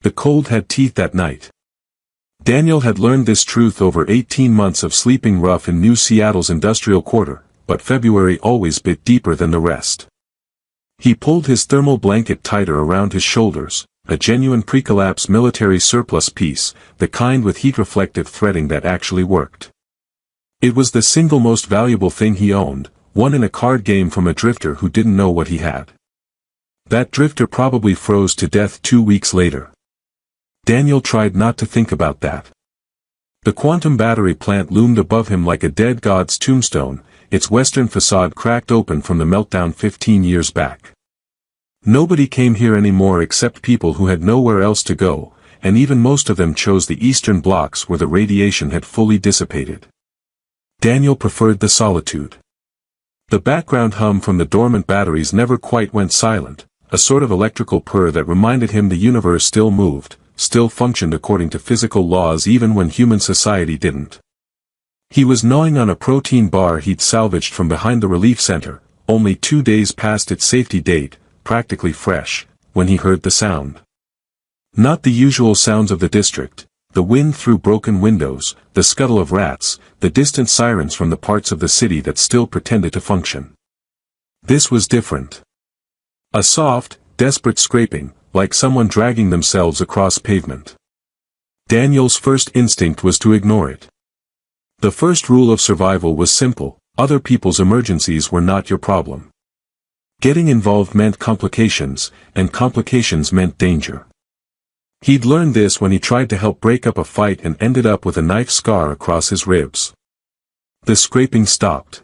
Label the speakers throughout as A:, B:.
A: The cold had teeth that night. Daniel had learned this truth over 18 months of sleeping rough in New Seattle's industrial quarter, but February always bit deeper than the rest. He pulled his thermal blanket tighter around his shoulders, a genuine pre-collapse military surplus piece, the kind with heat-reflective threading that actually worked. It was the single most valuable thing he owned, won in a card game from a drifter who didn't know what he had. That drifter probably froze to death 2 weeks later. Daniel tried not to think about that. The quantum battery plant loomed above him like a dead god's tombstone, its western facade cracked open from the meltdown 15 years back. Nobody came here anymore except people who had nowhere else to go, and even most of them chose the eastern blocks where the radiation had fully dissipated. Daniel preferred the solitude. The background hum from the dormant batteries never quite went silent, a sort of electrical purr that reminded him the universe still moved, still functioned according to physical laws even when human society didn't. He was gnawing on a protein bar he'd salvaged from behind the relief center, only 2 days past its safety date, practically fresh, when he heard the sound. Not the usual sounds of the district, the wind through broken windows, the scuttle of rats, the distant sirens from the parts of the city that still pretended to function. This was different. A soft, desperate scraping, like someone dragging themselves across pavement. Daniel's first instinct was to ignore it. The first rule of survival was simple: other people's emergencies were not your problem. Getting involved meant complications, and complications meant danger. He'd learned this when he tried to help break up a fight and ended up with a knife scar across his ribs. The scraping stopped.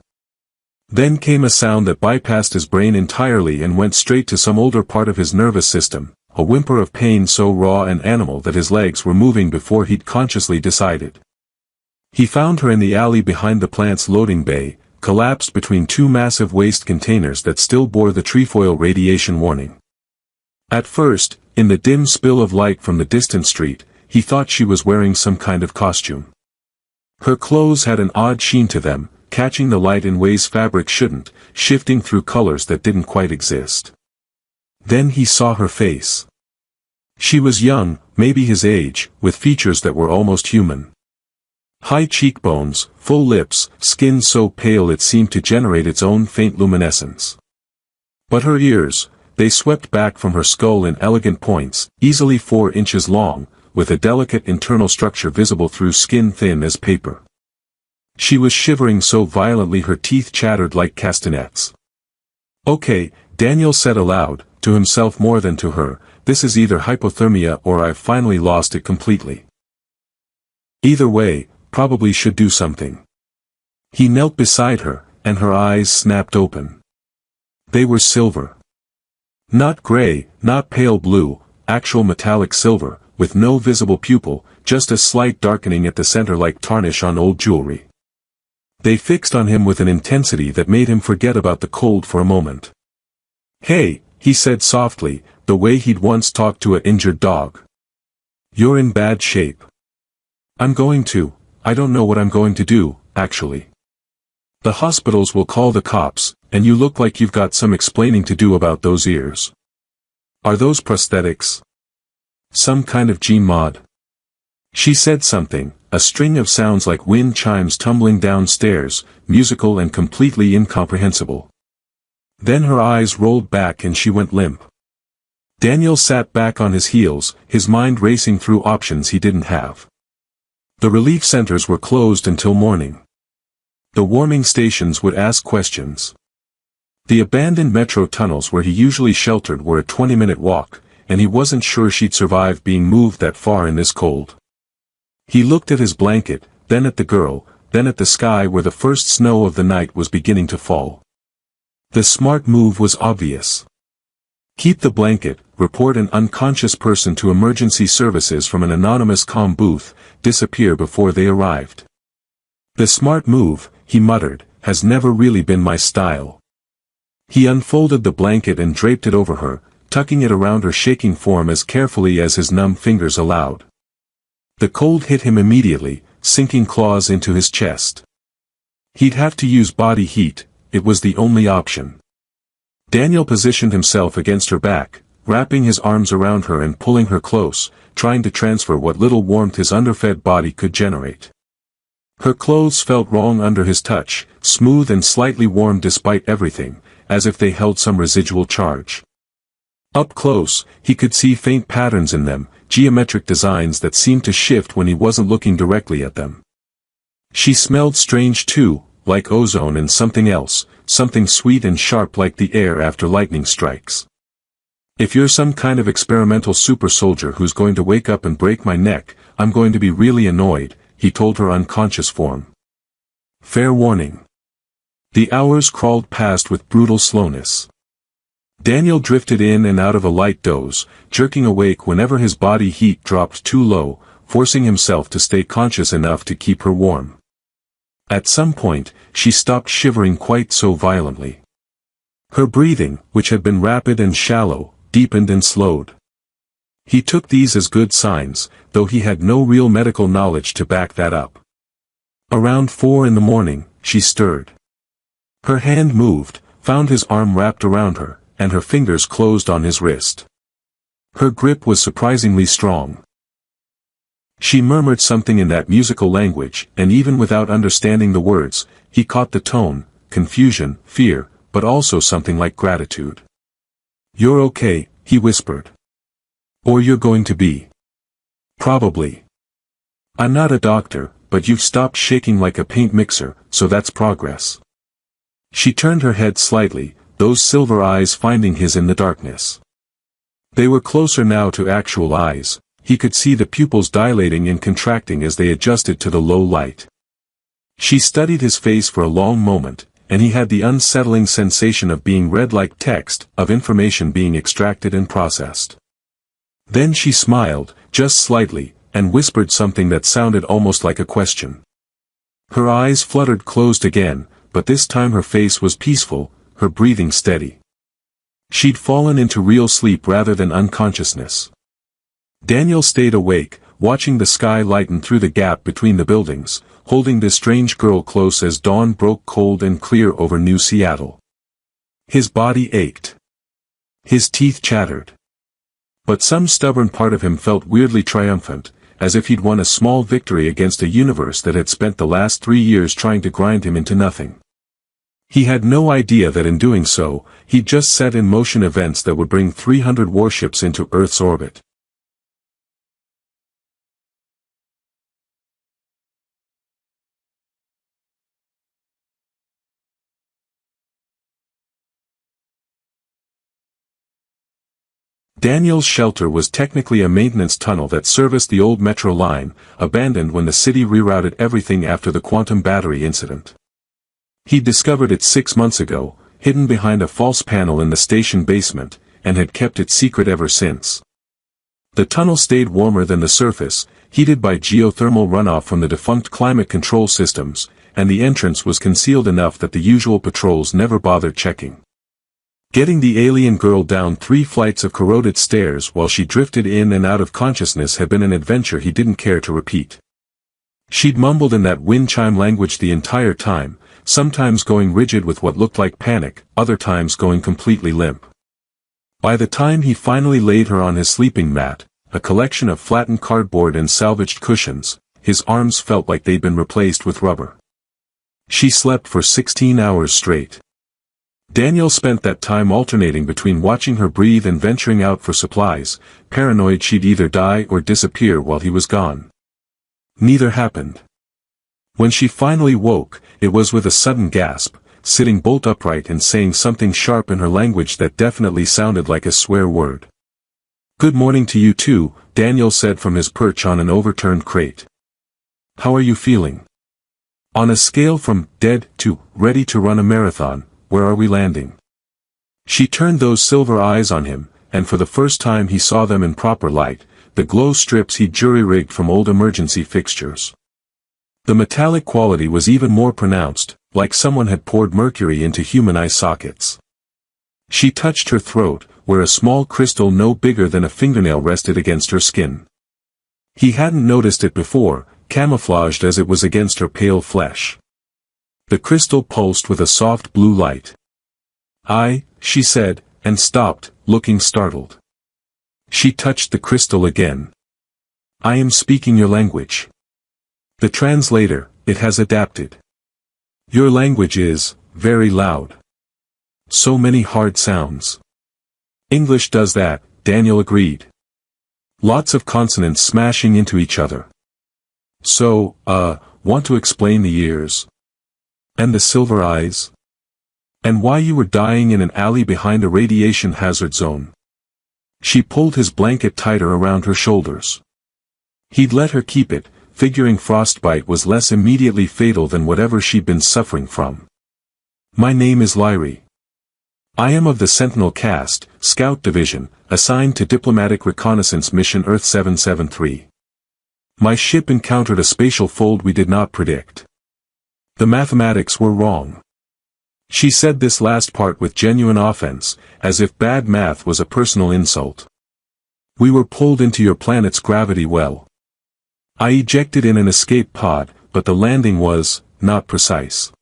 A: Then came a sound that bypassed his brain entirely and went straight to some older part of his nervous system, a whimper of pain so raw and animal that his legs were moving before he'd consciously decided. He found her in the alley behind the plant's loading bay, collapsed between two massive waste containers that still bore the trefoil radiation warning. At first, in the dim spill of light from the distant street, he thought she was wearing some kind of costume. Her clothes had an odd sheen to them, catching the light in ways fabric shouldn't, shifting through colors that didn't quite exist. Then he saw her face. She was young, maybe his age, with features that were almost human. High cheekbones, full lips, skin so pale it seemed to generate its own faint luminescence. But her ears, they swept back from her skull in elegant points, easily 4 inches long, with a delicate internal structure visible through skin thin as paper. She was shivering so violently her teeth chattered like castanets. "Okay," Daniel said aloud, to himself more than to her, "this is either hypothermia or I've finally lost it completely. Either way, probably should do something." He knelt beside her, and her eyes snapped open. They were silver. Not gray, not pale blue, actual metallic silver, with no visible pupil, just a slight darkening at the center like tarnish on old jewelry. They fixed on him with an intensity that made him forget about the cold for a moment. "Hey," he said softly, the way he'd once talked to an injured dog. "You're in bad shape." I don't know what I'm going to do, actually. The hospitals will call the cops, and you look like you've got some explaining to do about those ears. Are those prosthetics? Some kind of G-mod?" She said something, a string of sounds like wind chimes tumbling downstairs, musical and completely incomprehensible. Then her eyes rolled back and she went limp. Daniel sat back on his heels, his mind racing through options he didn't have. The relief centers were closed until morning. The warming stations would ask questions. The abandoned metro tunnels where he usually sheltered were a 20-minute walk, and he wasn't sure she'd survive being moved that far in this cold. He looked at his blanket, then at the girl, then at the sky where the first snow of the night was beginning to fall. The smart move was obvious. Keep the blanket, report an unconscious person to emergency services from an anonymous comm booth, disappear before they arrived. The smart move, he muttered, has never really been my style. He unfolded the blanket and draped it over her, tucking it around her shaking form as carefully as his numb fingers allowed. The cold hit him immediately, sinking claws into his chest. He'd have to use body heat, it was the only option. Daniel positioned himself against her back, wrapping his arms around her and pulling her close, trying to transfer what little warmth his underfed body could generate. Her clothes felt wrong under his touch, smooth and slightly warm despite everything, as if they held some residual charge. Up close, he could see faint patterns in them, geometric designs that seemed to shift when he wasn't looking directly at them. She smelled strange too, like ozone and something else, something sweet and sharp like the air after lightning strikes. "If you're some kind of experimental super soldier who's going to wake up and break my neck, I'm going to be really annoyed," he told her unconscious form. Fair warning. The hours crawled past with brutal slowness. Daniel drifted in and out of a light doze, jerking awake whenever his body heat dropped too low, forcing himself to stay conscious enough to keep her warm. At some point, she stopped shivering quite so violently. Her breathing, which had been rapid and shallow, deepened and slowed. He took these as good signs, though he had no real medical knowledge to back that up. Around 4 in the morning, she stirred. Her hand moved, found his arm wrapped around her, and her fingers closed on his wrist. Her grip was surprisingly strong. She murmured something in that musical language, and even without understanding the words, he caught the tone, confusion, fear, but also something like gratitude. "You're okay," he whispered. "Or you're going to be." "Probably. I'm not a doctor, but you've stopped shaking like a paint mixer, so that's progress." She turned her head slightly, those silver eyes finding his in the darkness. They were closer now to actual eyes. He could see the pupils dilating and contracting as they adjusted to the low light. She studied his face for a long moment, and he had the unsettling sensation of being read like text, of information being extracted and processed. Then she smiled, just slightly, and whispered something that sounded almost like a question. Her eyes fluttered closed again, but this time her face was peaceful, her breathing steady. She'd fallen into real sleep rather than unconsciousness. Daniel stayed awake, watching the sky lighten through the gap between the buildings, holding this strange girl close as dawn broke cold and clear over New Seattle. His body ached. His teeth chattered. But some stubborn part of him felt weirdly triumphant, as if he'd won a small victory against a universe that had spent the last 3 years trying to grind him into nothing. He had no idea that in doing so, he'd just set in motion events that would bring 300 warships into Earth's orbit. Daniel's shelter was technically a maintenance tunnel that serviced the old metro line, abandoned when the city rerouted everything after the quantum battery incident. He discovered it 6 months ago, hidden behind a false panel in the station basement, and had kept it secret ever since. The tunnel stayed warmer than the surface, heated by geothermal runoff from the defunct climate control systems, and the entrance was concealed enough that the usual patrols never bothered checking. Getting the alien girl down 3 flights of corroded stairs while she drifted in and out of consciousness had been an adventure he didn't care to repeat. She'd mumbled in that wind chime language the entire time, sometimes going rigid with what looked like panic, other times going completely limp. By the time he finally laid her on his sleeping mat, a collection of flattened cardboard and salvaged cushions, his arms felt like they'd been replaced with rubber. She slept for 16 hours straight. Daniel spent that time alternating between watching her breathe and venturing out for supplies, paranoid she'd either die or disappear while he was gone. Neither happened. When she finally woke, it was with a sudden gasp, sitting bolt upright and saying something sharp in her language that definitely sounded like a swear word. "Good morning to you too," Daniel said from his perch on an overturned crate. "How are you feeling? On a scale from dead to ready to run a marathon, where are we landing?" She turned those silver eyes on him, and for the first time he saw them in proper light, the glow strips he'd jury-rigged from old emergency fixtures. The metallic quality was even more pronounced, like someone had poured mercury into human eye sockets. She touched her throat, where a small crystal no bigger than a fingernail rested against her skin. He hadn't noticed it before, camouflaged as it was against her pale flesh. The crystal pulsed with a soft blue light. "I," she said, and stopped, looking startled. She touched the crystal again. I am speaking your language. The translator, it has adapted. Your language is very loud. So many hard sounds. English does that, Daniel agreed. Lots of consonants smashing into each other. So, want to explain the ears? And the silver eyes? And why you were dying in an alley behind a radiation hazard zone? She pulled his blanket tighter around her shoulders. He'd let her keep it, figuring frostbite was less immediately fatal than whatever she'd been suffering from. My name is Lyrie. I am of the Sentinel caste, Scout Division, assigned to Diplomatic Reconnaissance Mission Earth 773. My ship encountered a spatial fold we did not predict. The mathematics were wrong. She said this last part with genuine offense, as if bad math was a personal insult. We were pulled into your planet's gravity well. I ejected in an escape pod, but the landing was not precise.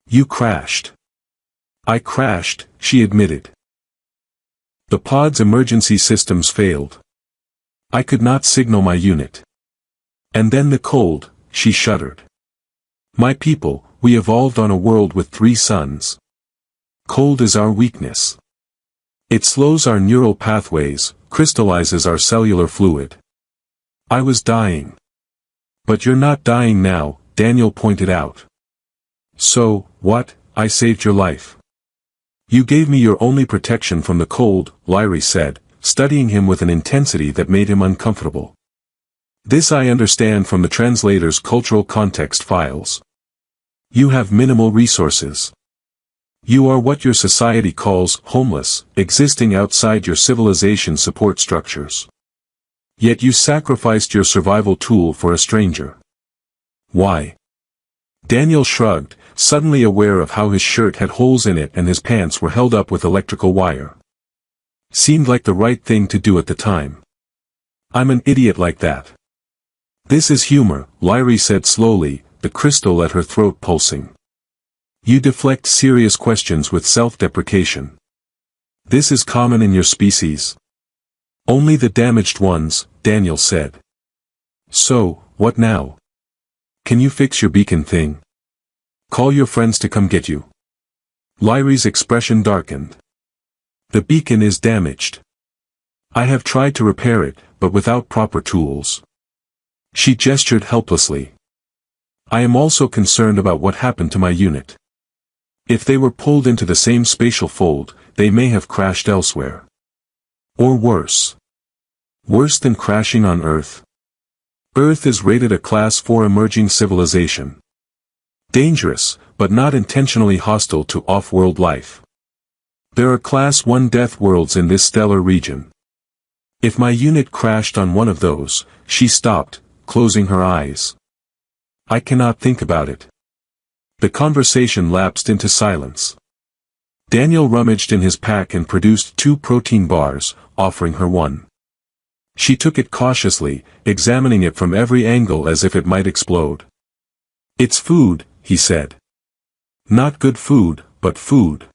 A: You crashed. I crashed, she admitted. The pod's emergency systems failed. I could not signal my unit. And then the cold, she shuddered. My people, we evolved on a world with 3 suns. Cold is our weakness. It slows our neural pathways, crystallizes our cellular fluid. I was dying. But you're not dying now, Daniel pointed out. So, what? I saved your life. You gave me your only protection from the cold, Lyrie said, studying him with an intensity that made him uncomfortable. This I understand from the translator's cultural context files. You have minimal resources. You are what your society calls homeless, existing outside your civilization support structures. Yet you sacrificed your survival tool for a stranger. Why? Daniel shrugged, suddenly aware of how his shirt had holes in it and his pants were held up with electrical wire. Seemed like the right thing to do at the time. I'm an idiot like that. This is humor, Lyrie said slowly, the crystal at her throat pulsing. You deflect serious questions with self-deprecation. This is common in your species. Only the damaged ones, Daniel said. So, what now? Can you fix your beacon thing? Call your friends to come get you. Lyrie's expression darkened. The beacon is damaged. I have tried to repair it, but without proper tools. She gestured helplessly. I am also concerned about what happened to my unit. If they were pulled into the same spatial fold, they may have crashed elsewhere. Or worse. Worse than crashing on Earth. Earth is rated a Class 4 emerging civilization. Dangerous, but not intentionally hostile to off-world life. There are Class 1 death worlds in this stellar region. If my unit crashed on one of those, she stopped, closing her eyes. I cannot think about it. The conversation lapsed into silence. Daniel rummaged in his pack and produced 2 protein bars, offering her one. She took it cautiously, examining it from every angle as if it might explode. It's food, he said. Not good food, but food.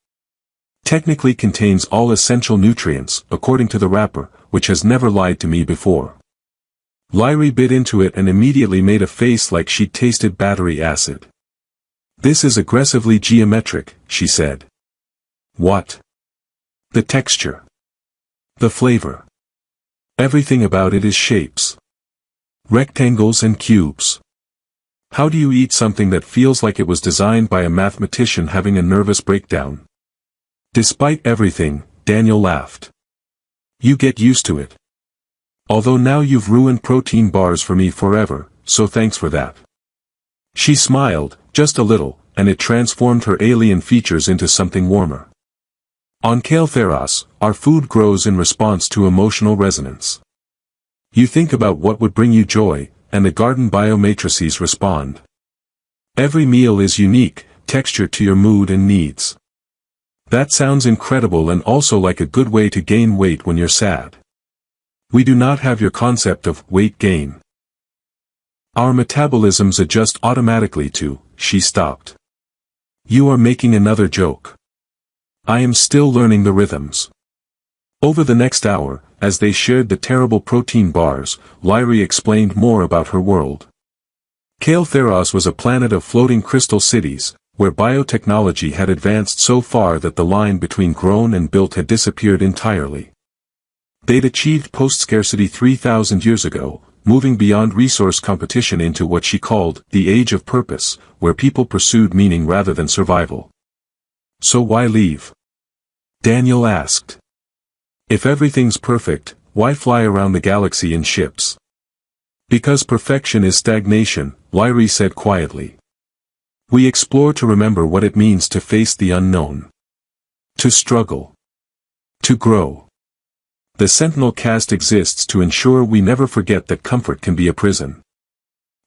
A: Technically contains all essential nutrients, according to the wrapper, which has never lied to me before. Lyrie bit into it and immediately made a face like she'd tasted battery acid. This is aggressively geometric, she said. What? The texture. The flavor. Everything about it is shapes. Rectangles and cubes. How do you eat something that feels like it was designed by a mathematician having a nervous breakdown? Despite everything, Daniel laughed. You get used to it. Although now you've ruined protein bars for me forever, so thanks for that. She smiled, just a little, and it transformed her alien features into something warmer. On Kael'Theras, our food grows in response to emotional resonance. You think about what would bring you joy, and the garden biomatrices respond. Every meal is unique, textured to your mood and needs. That sounds incredible and also like a good way to gain weight when you're sad. We do not have your concept of weight gain. Our metabolisms adjust automatically to, she stopped. You are making another joke. I am still learning the rhythms. Over the next hour, As they shared the terrible protein bars, Lyri explained more about her world. Kael'Theros was a planet of floating crystal cities, where biotechnology had advanced so far that the line between grown and built had disappeared entirely. They'd achieved post-scarcity 3,000 years ago, moving beyond resource competition into what she called the Age of Purpose, where people pursued meaning rather than survival. So why leave? Daniel asked. If everything's perfect, why fly around the galaxy in ships? Because perfection is stagnation, Lyri said quietly. We explore to remember what it means to face the unknown. To struggle. To grow. The Sentinel caste exists to ensure we never forget that comfort can be a prison.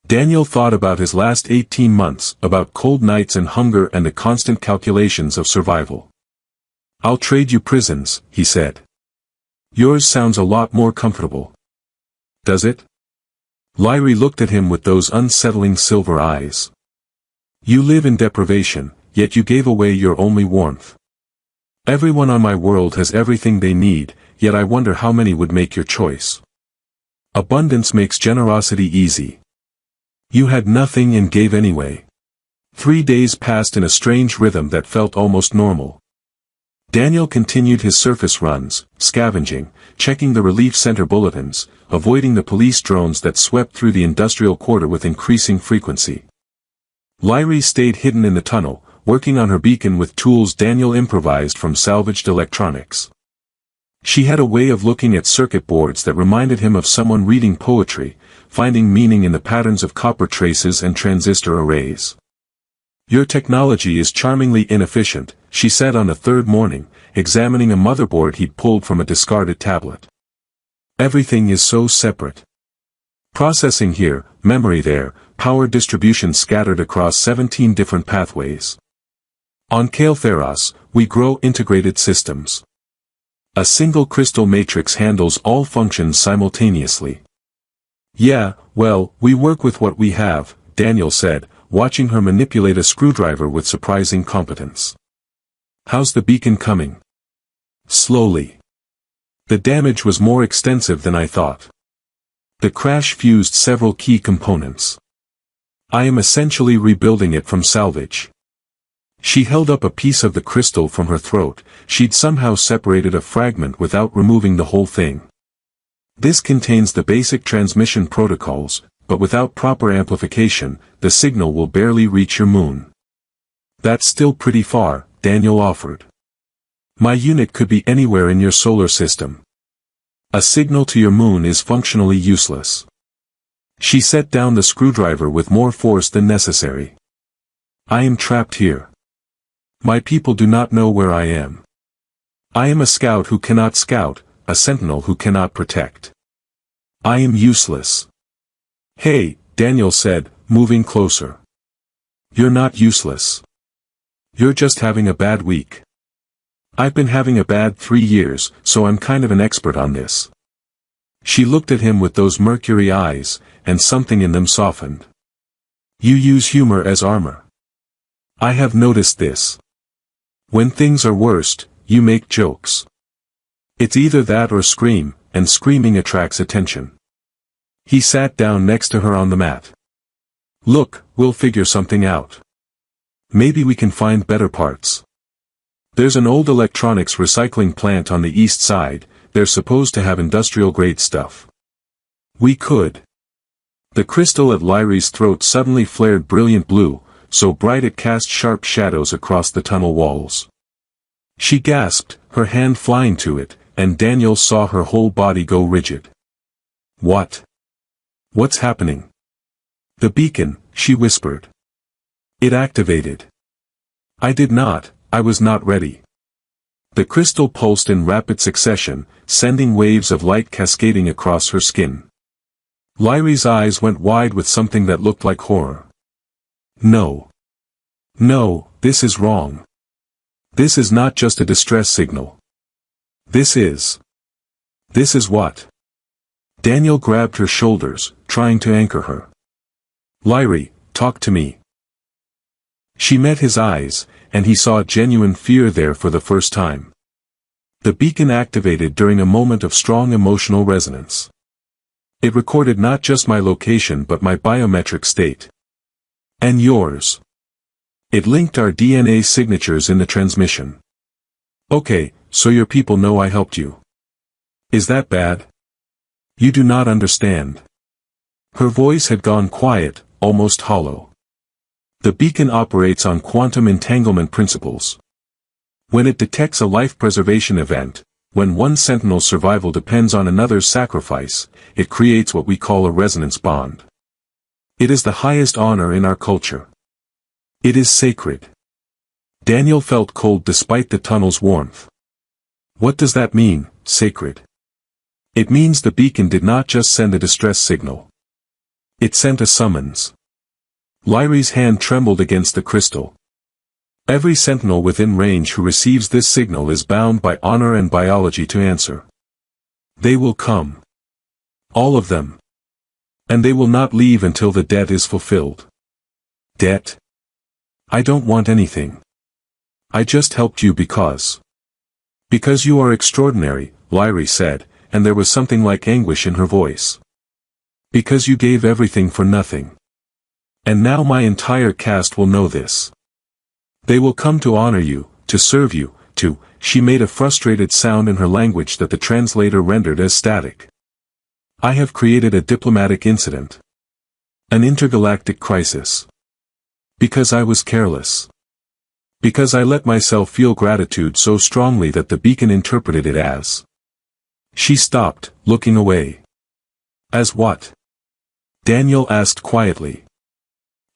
A: Daniel thought about his last 18 months, about cold nights and hunger and the constant calculations of survival. I'll trade you prisons, he said. Yours sounds a lot more comfortable. Does it? Lyri looked at him with those unsettling silver eyes. You live in deprivation, yet you gave away your only warmth. Everyone on my world has everything they need, yet I wonder how many would make your choice. Abundance makes generosity easy. You had nothing and gave anyway. 3 days passed in a strange rhythm that felt almost normal. Daniel continued his surface runs, scavenging, checking the relief center bulletins, avoiding the police drones that swept through the industrial quarter with increasing frequency. Lyri stayed hidden in the tunnel, working on her beacon with tools Daniel improvised from salvaged electronics. She had a way of looking at circuit boards that reminded him of someone reading poetry, finding meaning in the patterns of copper traces and transistor arrays. Your technology is charmingly inefficient, she said on the third morning, examining a motherboard he'd pulled from a discarded tablet. Everything is so separate. Processing here, memory there, power distribution scattered across 17 different pathways. On Kael'Theros, we grow integrated systems. A single crystal matrix handles all functions simultaneously. Yeah, well, we work with what we have, Daniel said, watching her manipulate a screwdriver with surprising competence. How's the beacon coming? Slowly. The damage was more extensive than I thought. The crash fused several key components. I am essentially rebuilding it from salvage. She held up a piece of the crystal from her throat. She'd somehow separated a fragment without removing the whole thing. This contains the basic transmission protocols, but without proper amplification, the signal will barely reach your moon. That's still pretty far, Daniel offered. My unit could be anywhere in your solar system. A signal to your moon is functionally useless. She set down the screwdriver with more force than necessary. I am trapped here. My people do not know where I am. I am a scout who cannot scout, a sentinel who cannot protect. I am useless. Hey, Daniel said, moving closer. You're not useless. You're just having a bad week. I've been having a bad 3 years, so I'm kind of an expert on this. She looked at him with those mercury eyes, and something in them softened. You use humor as armor. I have noticed this. When things are worst, you make jokes. It's either that or scream, and screaming attracts attention. He sat down next to her on the mat. Look, we'll figure something out. Maybe we can find better parts. There's an old electronics recycling plant on the east side. They're supposed to have industrial-grade stuff. We could. The crystal at Lyri's throat suddenly flared brilliant blue, so bright it cast sharp shadows across the tunnel walls. She gasped, her hand flying to it, and Daniel saw her whole body go rigid. What? What's happening? The beacon, she whispered. It activated. I did not, I was not ready. The crystal pulsed in rapid succession, sending waves of light cascading across her skin. Lyri's eyes went wide with something that looked like horror. No. No, this is wrong. This is not just a distress signal. This is what? Daniel grabbed her shoulders, trying to anchor her. Lyri, talk to me. She met his eyes, and he saw genuine fear there for the first time. The beacon activated during a moment of strong emotional resonance. It recorded not just my location but my biometric state. And yours. It linked our DNA signatures in the transmission. Okay, so your people know I helped you. Is that bad? You do not understand. Her voice had gone quiet, almost hollow. The beacon operates on quantum entanglement principles. When it detects a life preservation event, when one sentinel's survival depends on another's sacrifice, it creates what we call a resonance bond. It is the highest honor in our culture. It is sacred. Daniel felt cold despite the tunnel's warmth. What does that mean, sacred? It means the beacon did not just send a distress signal. It sent a summons. Lyrie's hand trembled against the crystal. Every sentinel within range who receives this signal is bound by honor and biology to answer. They will come. All of them. And they will not leave until the debt is fulfilled. Debt? I don't want anything. I just helped you because you are extraordinary, Lyrie said, and there was something like anguish in her voice. Because you gave everything for nothing. And now my entire caste will know this. They will come to honor you, to serve you, she made a frustrated sound in her language that the translator rendered as static. I have created a diplomatic incident. An intergalactic crisis. Because I was careless. Because I let myself feel gratitude so strongly that the beacon interpreted it as. She stopped, looking away. As what? Daniel asked quietly.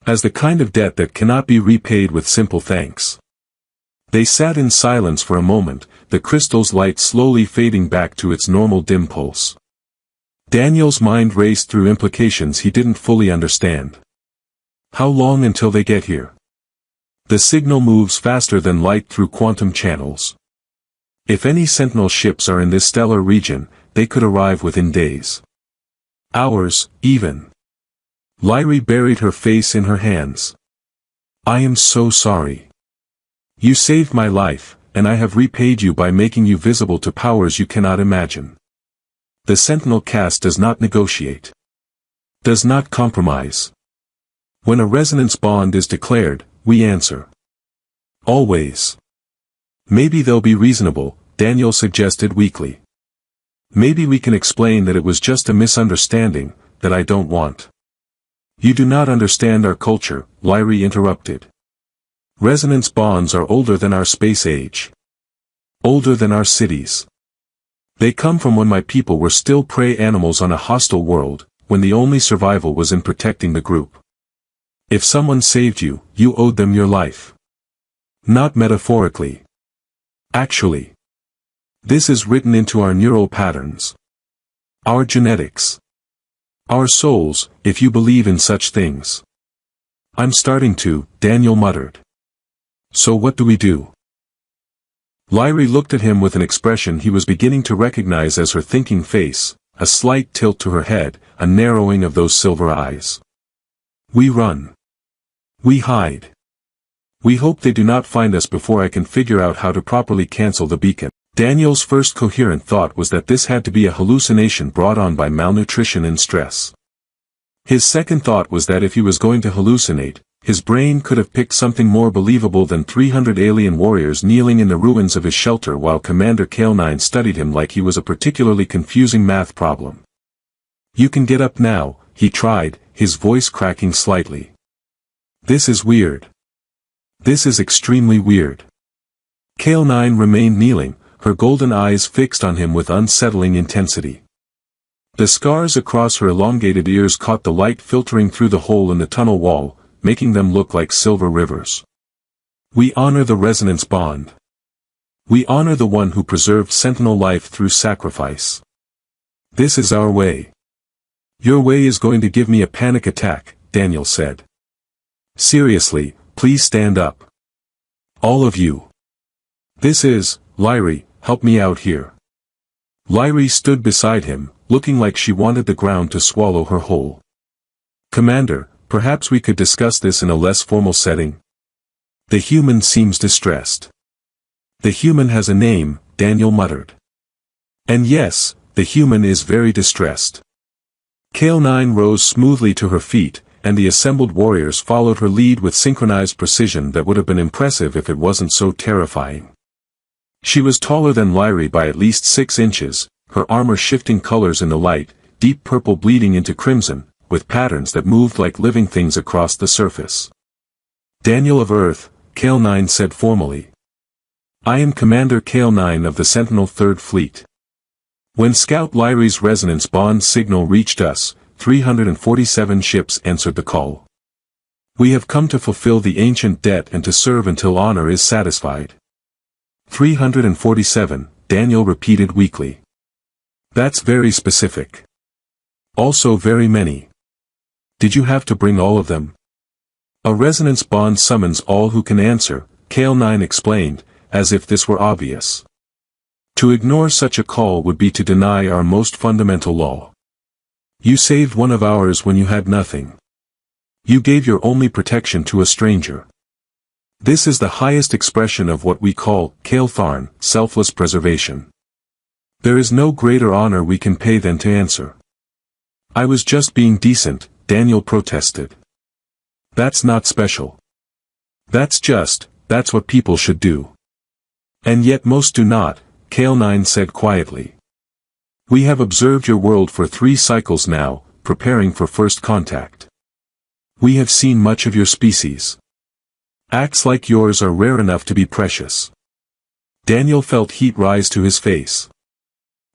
A: As the kind of debt that cannot be repaid with simple thanks. They sat in silence for a moment, the crystal's light slowly fading back to its normal dim pulse. Daniel's mind raced through implications he didn't fully understand. How long until they get here? The signal moves faster than light through quantum channels. If any sentinel ships are in this stellar region, they could arrive within days. Hours, even. Lyrie buried her face in her hands. I am so sorry. You saved my life, and I have repaid you by making you visible to powers you cannot imagine. The Sentinel caste does not negotiate. Does not compromise. When a resonance bond is declared, we answer. Always. Maybe they'll be reasonable, Daniel suggested weakly. Maybe we can explain that it was just a misunderstanding, that I don't want. You do not understand our culture, Lyrie interrupted. Resonance bonds are older than our space age. Older than our cities. They come from when my people were still prey animals on a hostile world, when the only survival was in protecting the group. If someone saved you, you owed them your life. Not metaphorically. Actually. This is written into our neural patterns. Our genetics. Our souls, if you believe in such things. I'm starting to, Daniel muttered. So what do we do? Lyrie looked at him with an expression he was beginning to recognize as her thinking face, a slight tilt to her head, a narrowing of those silver eyes. We run. We hide. We hope they do not find us before I can figure out how to properly cancel the beacon. Daniel's first coherent thought was that this had to be a hallucination brought on by malnutrition and stress. His second thought was that if he was going to hallucinate, his brain could have picked something more believable than 300 alien warriors kneeling in the ruins of his shelter while Commander Kale-9 studied him like he was a particularly confusing math problem. You can get up now, he tried, his voice cracking slightly. This is weird. This is extremely weird. Kale-9 remained kneeling, her golden eyes fixed on him with unsettling intensity. The scars across her elongated ears caught the light filtering through the hole in the tunnel wall, making them look like silver rivers. We honor the resonance bond. We honor the one who preserved Sentinel life through sacrifice. This is our way. Your way is going to give me a panic attack, Daniel said. Seriously, please stand up. All of you. This is, Lyrie, help me out here. Lyrie stood beside him, looking like she wanted the ground to swallow her whole. Commander, perhaps we could discuss this in a less formal setting? The human seems distressed. The human has a name, Daniel muttered. And yes, the human is very distressed. Kale-9 rose smoothly to her feet, and the assembled warriors followed her lead with synchronized precision that would have been impressive if it wasn't so terrifying. She was taller than Lyrie by at least 6 inches, her armor shifting colors in the light, deep purple bleeding into crimson, with patterns that moved like living things across the surface. Daniel of Earth, Kale-9 said formally. I am Commander Kale-9 of the Sentinel 3rd Fleet. When Scout Lyrie's resonance bond signal reached us, 347 ships answered the call. We have come to fulfill the ancient debt and to serve until honor is satisfied. 347, Daniel repeated weakly. That's very specific. Also very many. Did you have to bring all of them? A resonance bond summons all who can answer, Kale-9 explained, as if this were obvious. To ignore such a call would be to deny our most fundamental law. You saved one of ours when you had nothing. You gave your only protection to a stranger. This is the highest expression of what we call, Kale-Tharn, selfless preservation. There is no greater honor we can pay than to answer. I was just being decent, Daniel protested. That's not special. That's what people should do. And yet most do not, Kale-9 said quietly. We have observed your world for 3 cycles now, preparing for first contact. We have seen much of your species. Acts like yours are rare enough to be precious. Daniel felt heat rise to his face.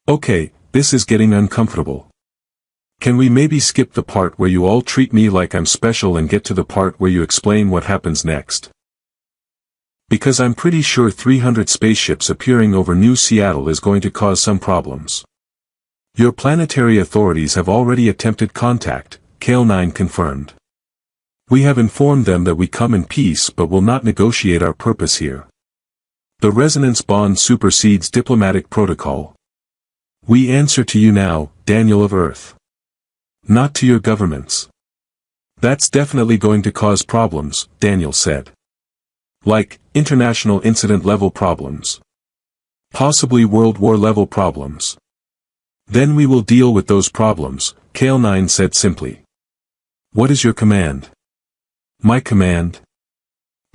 A: Okay, this is getting uncomfortable. Can we maybe skip the part where you all treat me like I'm special and get to the part where you explain what happens next? Because I'm pretty sure 300 spaceships appearing over New Seattle is going to cause some problems. Your planetary authorities have already attempted contact, Kale-9 confirmed. We have informed them that we come in peace but will not negotiate our purpose here. The resonance bond supersedes diplomatic protocol. We answer to you now, Daniel of Earth. Not to your governments. That's definitely going to cause problems, Daniel said. Like, international incident-level problems. Possibly World War-level problems. Then we will deal with those problems, Kale-9 said simply. What is your command? My command?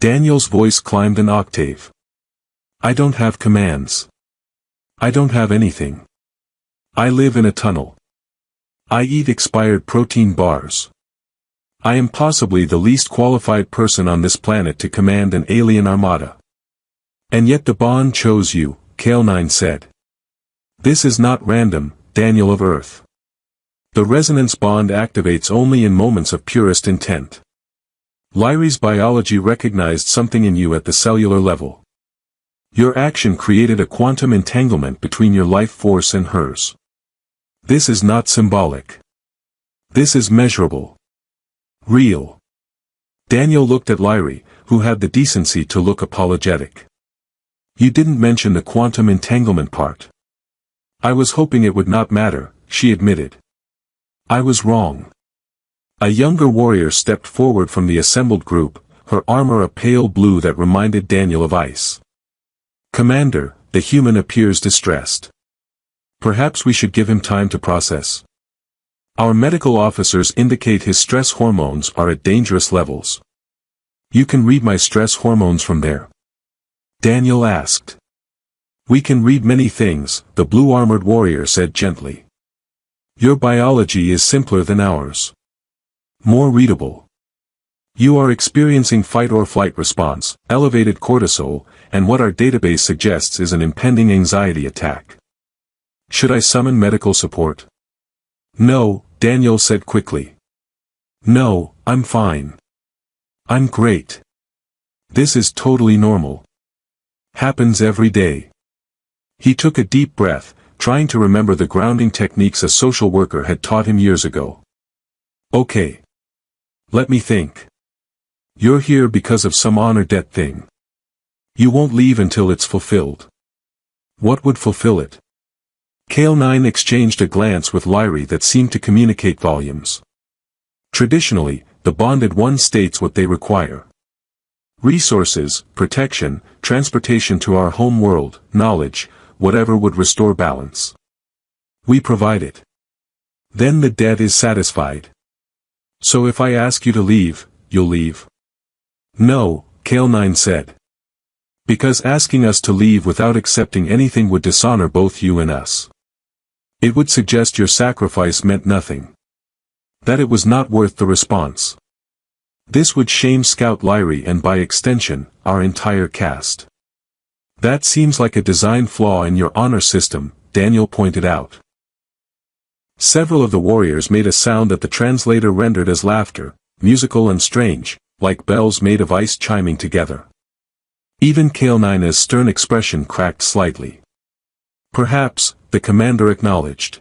A: Daniel's voice climbed an octave. I don't have commands. I don't have anything. I live in a tunnel. I eat expired protein bars. I am possibly the least qualified person on this planet to command an alien armada. And yet the bond chose you, Kale-9 said. This is not random, Daniel of Earth. The resonance bond activates only in moments of purest intent. Lyrie's biology recognized something in you at the cellular level. Your action created a quantum entanglement between your life force and hers. This is not symbolic. This is measurable. Real. Daniel looked at Lyrie, who had the decency to look apologetic. You didn't mention the quantum entanglement part. I was hoping it would not matter, she admitted. I was wrong. A younger warrior stepped forward from the assembled group, her armor a pale blue that reminded Daniel of ice. Commander, the human appears distressed. Perhaps we should give him time to process. Our medical officers indicate his stress hormones are at dangerous levels. You can read my stress hormones from there? Daniel asked. We can read many things, the blue-armored warrior said gently. Your biology is simpler than ours. More readable. You are experiencing fight-or-flight response, elevated cortisol, and what our database suggests is an impending anxiety attack. Should I summon medical support? No, Daniel said quickly. No, I'm fine. I'm great. This is totally normal. Happens every day. He took a deep breath, trying to remember the grounding techniques a social worker had taught him years ago. Okay. Let me think. You're here because of some honor debt thing. You won't leave until it's fulfilled. What would fulfill it? Kale-9 exchanged a glance with Lyrie that seemed to communicate volumes. Traditionally, the bonded one states what they require. Resources, protection, transportation to our home world, knowledge, whatever would restore balance. We provide it. Then the debt is satisfied. So if I ask you to leave, you'll leave? No, Kale-9 said. Because asking us to leave without accepting anything would dishonor both you and us. It would suggest your sacrifice meant nothing. That it was not worth the response. This would shame Scout Lyrie and by extension, our entire cast. That seems like a design flaw in your honor system, Daniel pointed out. Several of the warriors made a sound that the translator rendered as laughter, musical and strange, like bells made of ice chiming together. Even Kale-9's stern expression cracked slightly. Perhaps, the commander acknowledged.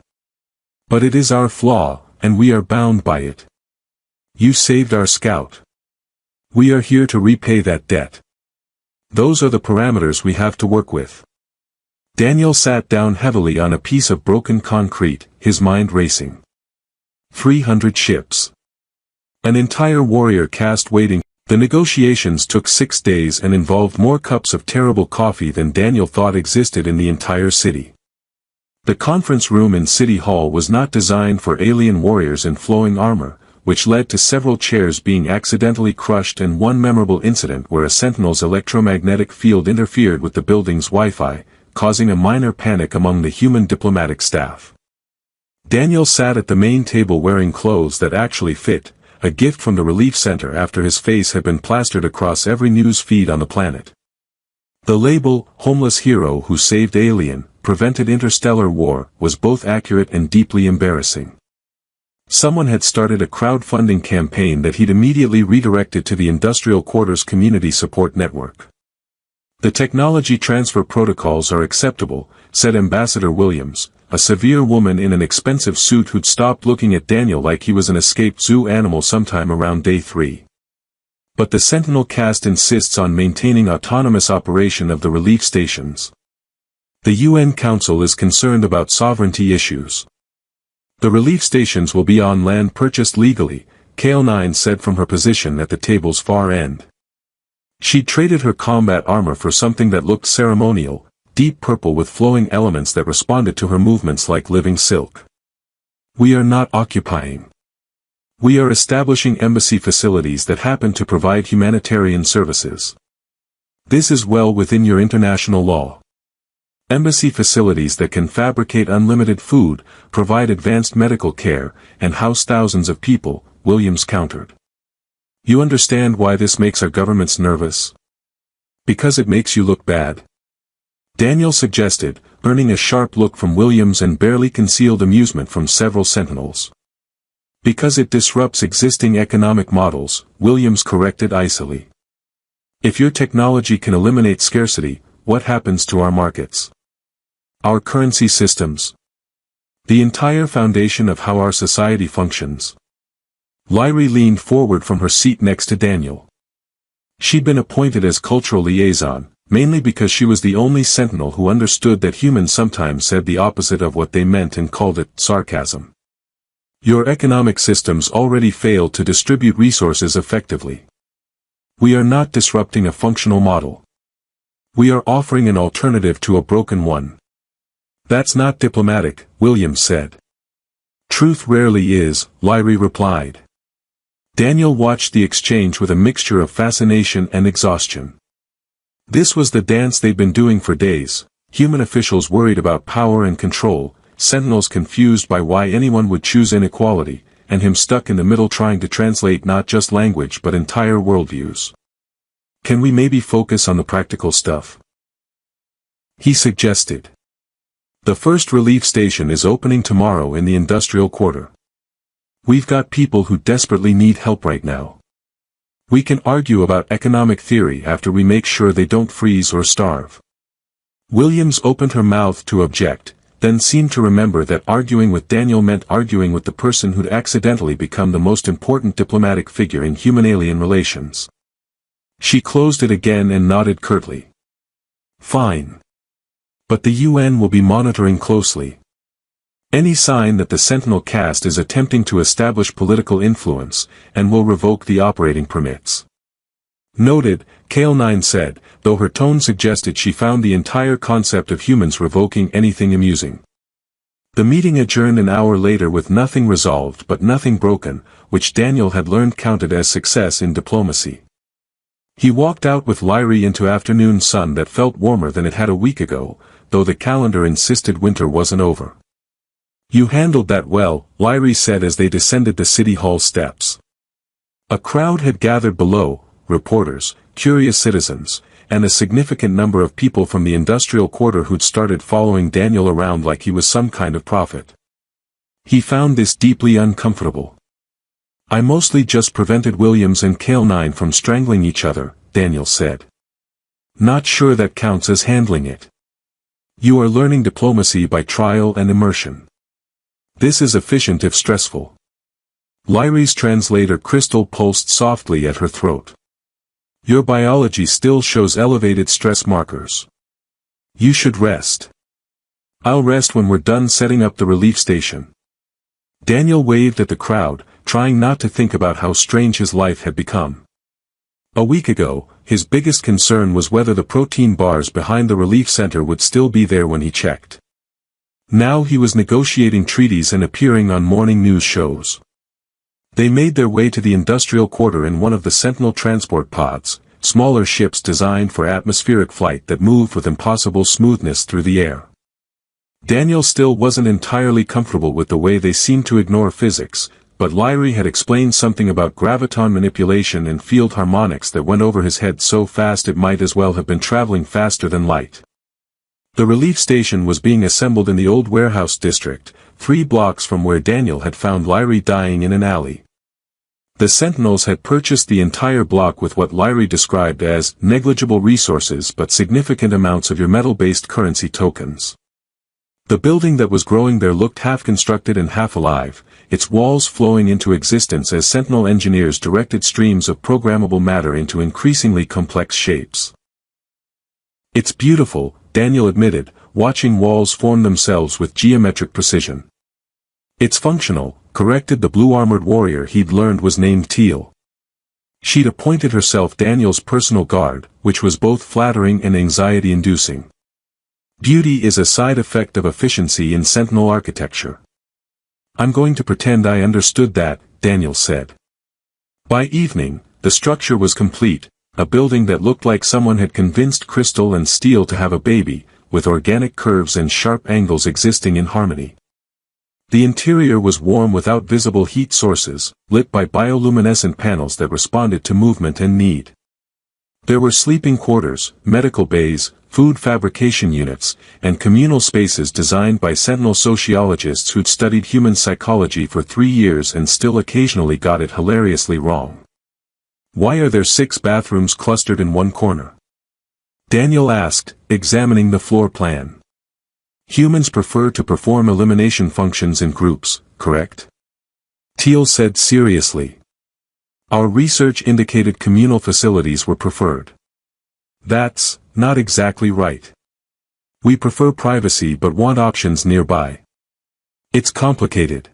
A: But it is our flaw, and we are bound by it. You saved our scout. We are here to repay that debt. Those are the parameters we have to work with. Daniel sat down heavily on a piece of broken concrete, his mind racing. 300 ships. An entire warrior caste waiting. The negotiations took 6 days and involved more cups of terrible coffee than Daniel thought existed in the entire city. The conference room in City Hall was not designed for alien warriors in flowing armor, which led to several chairs being accidentally crushed and one memorable incident where a sentinel's electromagnetic field interfered with the building's Wi-Fi, causing a minor panic among the human diplomatic staff. Daniel sat at the main table wearing clothes that actually fit, a gift from the relief center after his face had been plastered across every news feed on the planet. The label, "Homeless Hero Who Saved Alien, Prevented Interstellar War," was both accurate and deeply embarrassing. Someone had started a crowdfunding campaign that he'd immediately redirected to the Industrial Quarters Community Support Network. The technology transfer protocols are acceptable, said Ambassador Williams, a severe woman in an expensive suit who'd stopped looking at Daniel like he was an escaped zoo animal sometime around day 3. But the Sentinel cast insists on maintaining autonomous operation of the relief stations. The UN Council is concerned about sovereignty issues. The relief stations will be on land purchased legally, Kale-9 said from her position at the table's far end. She'd traded her combat armor for something that looked ceremonial, deep purple with flowing elements that responded to her movements like living silk. We are not occupying. We are establishing embassy facilities that happen to provide humanitarian services. This is well within your international law. Embassy facilities that can fabricate unlimited food, provide advanced medical care, and house thousands of people, Williams countered. You understand why this makes our governments nervous? Because it makes you look bad. Daniel suggested, earning a sharp look from Williams and barely concealed amusement from several sentinels. Because it disrupts existing economic models, Williams corrected icily. If your technology can eliminate scarcity, what happens to our markets? Our currency systems? The entire foundation of how our society functions. Lyrie leaned forward from her seat next to Daniel. She'd been appointed as cultural liaison, mainly because she was the only sentinel who understood that humans sometimes said the opposite of what they meant and called it sarcasm. Your economic systems already fail to distribute resources effectively. We are not disrupting a functional model. We are offering an alternative to a broken one. That's not diplomatic, Williams said. Truth rarely is, Lyrie replied. Daniel watched the exchange with a mixture of fascination and exhaustion. This was the dance they'd been doing for days, human officials worried about power and control, sentinels confused by why anyone would choose inequality, and him stuck in the middle trying to translate not just language but entire worldviews. Can we maybe focus on the practical stuff? He suggested. The first relief station is opening tomorrow in the industrial quarter. We've got people who desperately need help right now. We can argue about economic theory after we make sure they don't freeze or starve. Williams opened her mouth to object, then seemed to remember that arguing with Daniel meant arguing with the person who'd accidentally become the most important diplomatic figure in human-alien relations. She closed it again and nodded curtly. Fine. But the UN will be monitoring closely. Any sign that the Sentinel caste is attempting to establish political influence, and will revoke the operating permits. Noted, Kale9 said, though her tone suggested she found the entire concept of humans revoking anything amusing. The meeting adjourned an hour later with nothing resolved but nothing broken, which Daniel had learned counted as success in diplomacy. He walked out with Lyrie into afternoon sun that felt warmer than it had a week ago, though the calendar insisted winter wasn't over. "You handled that well," Lyrie said as they descended the city hall steps. A crowd had gathered below, reporters, curious citizens, and a significant number of people from the industrial quarter who'd started following Daniel around like he was some kind of prophet. He found this deeply uncomfortable. "I mostly just prevented Williams and Kale9 from strangling each other," Daniel said. "Not sure that counts as handling it. You are learning diplomacy by trial and immersion. This is efficient if stressful." Lyrie's translator Crystal pulsed softly at her throat. "Your biology still shows elevated stress markers. You should rest." "I'll rest when we're done setting up the relief station." Daniel waved at the crowd, trying not to think about how strange his life had become. A week ago, his biggest concern was whether the protein bars behind the relief center would still be there when he checked. Now he was negotiating treaties and appearing on morning news shows. They made their way to the industrial quarter in one of the Sentinel transport pods, smaller ships designed for atmospheric flight that moved with impossible smoothness through the air. Daniel still wasn't entirely comfortable with the way they seemed to ignore physics, but Lyrie had explained something about graviton manipulation and field harmonics that went over his head so fast it might as well have been traveling faster than light. The relief station was being assembled in the old warehouse district, 3 blocks from where Daniel had found Lyrie dying in an alley. The Sentinels had purchased the entire block with what Lyrie described as negligible resources but significant amounts of your metal-based currency tokens. The building that was growing there looked half-constructed and half-alive, its walls flowing into existence as Sentinel engineers directed streams of programmable matter into increasingly complex shapes. "It's beautiful," Daniel admitted, watching walls form themselves with geometric precision. "It's functional," corrected the blue-armored warrior he'd learned was named Teal. She'd appointed herself Daniel's personal guard, which was both flattering and anxiety-inducing. "Beauty is a side effect of efficiency in Sentinel architecture." "I'm going to pretend I understood that," Daniel said. By evening, the structure was complete, a building that looked like someone had convinced crystal and steel to have a baby, with organic curves and sharp angles existing in harmony. The interior was warm without visible heat sources, lit by bioluminescent panels that responded to movement and need. There were sleeping quarters, medical bays, food fabrication units, and communal spaces designed by Sentinel sociologists who'd studied human psychology for 3 years and still occasionally got it hilariously wrong. "Why are there 6 bathrooms clustered in one corner?" Daniel asked, examining the floor plan. "Humans prefer to perform elimination functions in groups, correct?" Teal said seriously. "Our research indicated communal facilities were preferred." "That's not exactly right. We prefer privacy but want options nearby. It's complicated."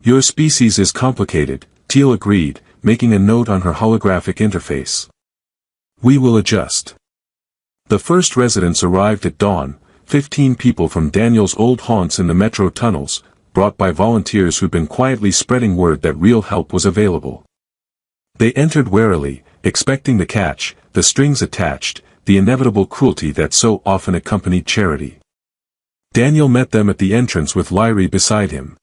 A: "Your species is complicated," Teal agreed, making a note on her holographic interface. "We will adjust." The first residents arrived at dawn, 15 people from Daniel's old haunts in the metro tunnels, brought by volunteers who'd been quietly spreading word that real help was available. They entered warily, expecting the catch, the strings attached, the inevitable cruelty that so often accompanied charity. Daniel met them at the entrance with Lyrie beside him.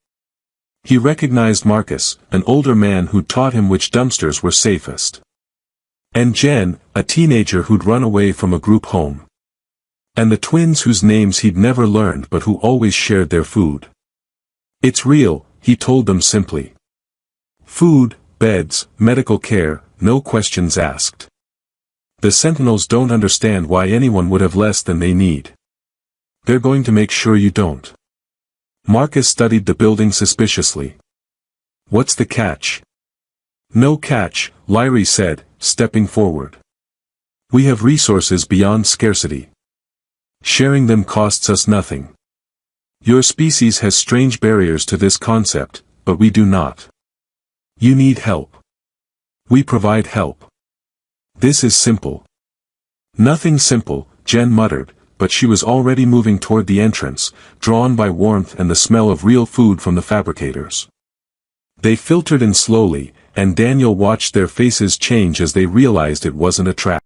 A: He recognized Marcus, an older man who'd taught him which dumpsters were safest. And Jen, a teenager who'd run away from a group home. And the twins whose names he'd never learned but who always shared their food. "It's real," he told them simply. "Food, beds, medical care, no questions asked. The Sentinels don't understand why anyone would have less than they need. They're going to make sure you don't." Marcus studied the building suspiciously. "What's the catch?" "No catch," Lyrie said, stepping forward. "We have resources beyond scarcity. Sharing them costs us nothing. Your species has strange barriers to this concept, but we do not. You need help. We provide help. This is simple. Nothing simple, Jen muttered, but she was already moving toward the entrance, drawn by warmth and the smell of real food from the fabricators. They filtered in slowly, and Daniel watched their faces change as they realized it wasn't a trap.